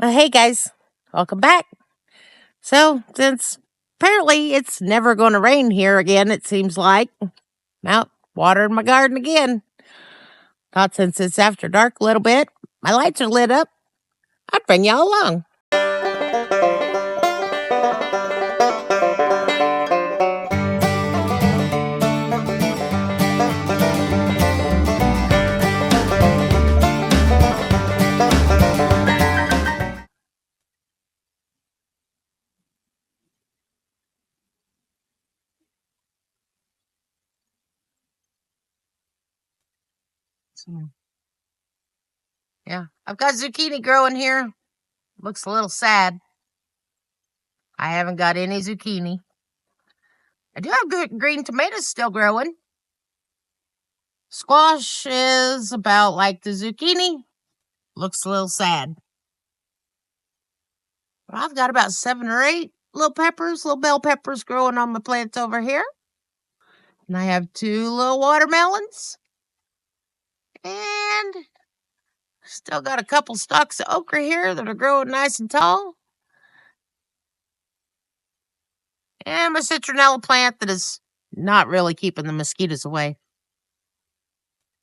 Hey guys, welcome back. Since apparently it's never going to rain here again, it seems like, out watering my garden again. Not since it's after dark a little bit. My lights are lit up. I'd bring y'all along. Yeah, I've got zucchini growing here. Looks a little sad. I haven't got any zucchini. I do have good green tomatoes still growing. Squash is about like the zucchini. Looks a little sad. I've got about 7 or 8 little bell peppers growing on my plants over here. And I have 2 little watermelons. And still got a couple stalks of okra here that are growing nice and tall. And my citronella plant that is not really keeping the mosquitoes away.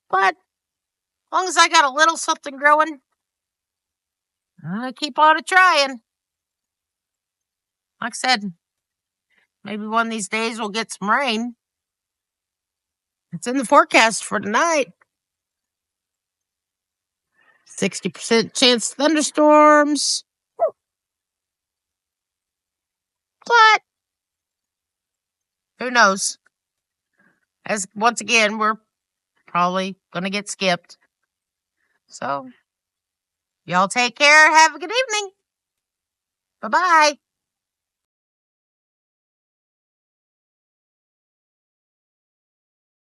But as long as I got a little something growing, I keep on trying. Like I said, maybe one of these days we'll get some rain. It's in the forecast for tonight. 60% chance of thunderstorms. But who knows? As once again, we're probably going to get skipped. So, y'all take care. Have a good evening. Bye-bye.